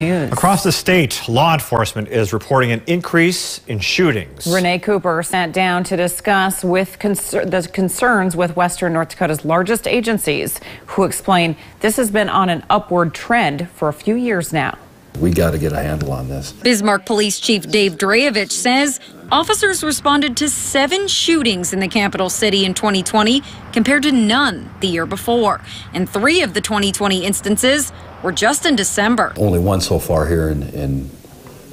Across the state, law enforcement is reporting an increase in shootings. Renee Cooper sat down to discuss with the concerns with Western North Dakota's largest agencies, who explain this has been on an upward trend for a few years now. We got to get a handle on this. Bismarck Police Chief Dave Dreyevich says officers responded to 7 shootings in the capital city in 2020 compared to none the year before. And 3 of the 2020 instances were just in December. Only one so far here in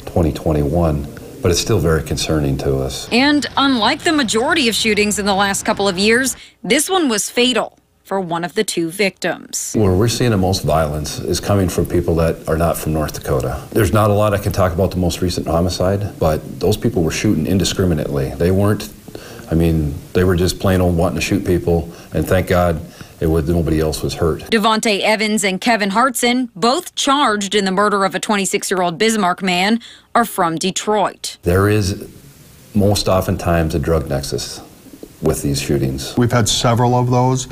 2021, but it's still very concerning to us. And unlike the majority of shootings in the last couple of years, this one was fatal for one of the 2 victims. Where we're seeing the most violence is coming from people that are not from North Dakota. There's not a lot I can talk about the most recent homicide, but those people were shooting indiscriminately. They weren't, they were just plain old wanting to shoot people, and thank God nobody else was hurt. Devontae Evans and Kevin Hartson, both charged in the murder of a 26-year-old Bismarck man, are from Detroit. There is most oftentimes a drug nexus with these shootings. We've had several of those.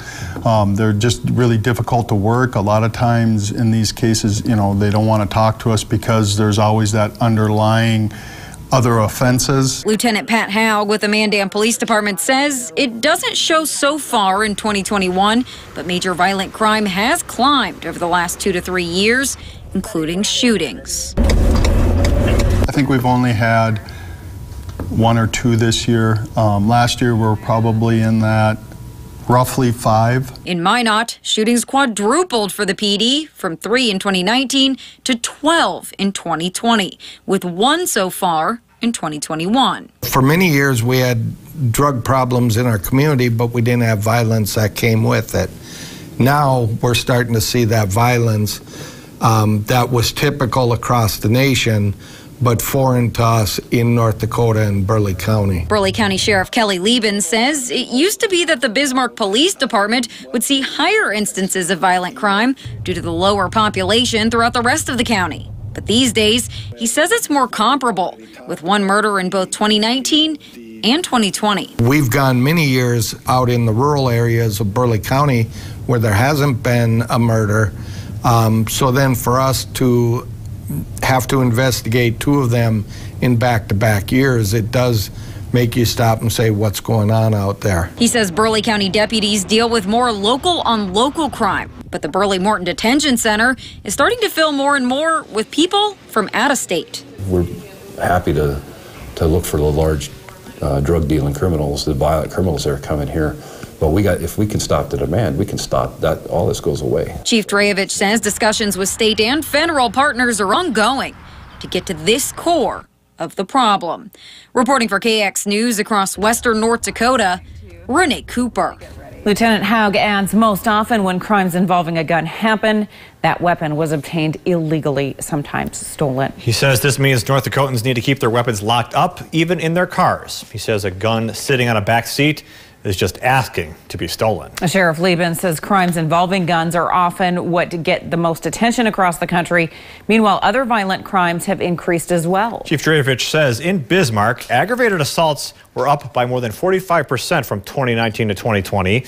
They're just really difficult to work. A lot of times in these cases, they don't want to talk to us because there's always that underlying other offenses. Lieutenant Pat Haug with the Mandan Police Department says it doesn't show so far in 2021, but major violent crime has climbed over the last 2 to 3 years, including shootings. I think we've only had 1 or 2 this year. Last year we're probably in that roughly 5. In Minot, shootings quadrupled for the PD from 3 in 2019 to 12 in 2020, with 1 so far in 2021. For many years we had drug problems in our community, but we didn't have violence that came with it. Now we're starting to see that violence that was typical across the nation, but foreign to us in North Dakota and Burleigh County. Burleigh County Sheriff Kelly Lieben says it used to be that the Bismarck Police Department would see higher instances of violent crime due to the lower population throughout the rest of the county. But these days, he says it's more comparable, with 1 murder in both 2019 and 2020. We've gone many years out in the rural areas of Burleigh County where there hasn't been a murder. So then for us to have to investigate 2 of them in back-to-back years, it does make you stop and say, what's going on out there? He says Burleigh County deputies deal with more local-on-local crime, but the Burleigh Morton Detention Center is starting to fill more and more with people from out of state. We're happy to look for the large drug dealing criminals, the violent criminals that are coming here. But if we can stop the demand, we can stop that. All this goes away. Chief Dreyevich says discussions with state and federal partners are ongoing to get to this core of the problem. Reporting for KX News across Western North Dakota, Renee Cooper. Lieutenant Haug adds most often when crimes involving a gun happen, that weapon was obtained illegally, sometimes stolen. He says this means North Dakotans need to keep their weapons locked up, even in their cars. He says a gun sitting on a back seat is just asking to be stolen. Sheriff Lieben says crimes involving guns are often what get the most attention across the country. Meanwhile, other violent crimes have increased as well. Chief Dreyevich says in Bismarck, aggravated assaults were up by more than 45% from 2019 to 2020.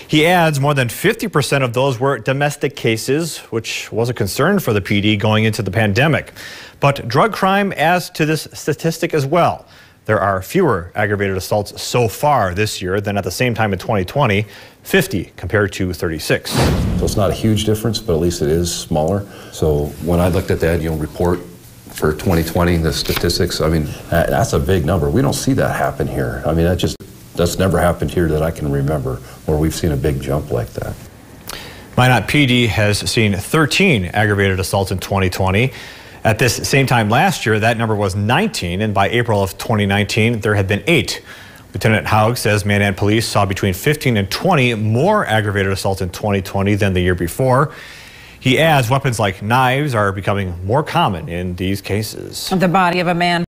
He adds more than 50% of those were domestic cases, which was a concern for the PD going into the pandemic. But drug crime adds to this statistic as well. There are fewer aggravated assaults so far this year than at the same time in 2020, 50 compared to 36. So it's not a huge difference, but at least it is smaller. So when I looked at that, report for 2020, the statistics, that's a big number. We don't see that happen here. That's never happened here that I can remember where we've seen a big jump like that. Minot PD has seen 13 aggravated assaults in 2020. At this same time last year, that number was 19, and by April of 2019, there had been 8. Lieutenant Haug says Mandan police saw between 15 and 20 more aggravated assaults in 2020 than the year before. He adds weapons like knives are becoming more common in these cases. The body of a man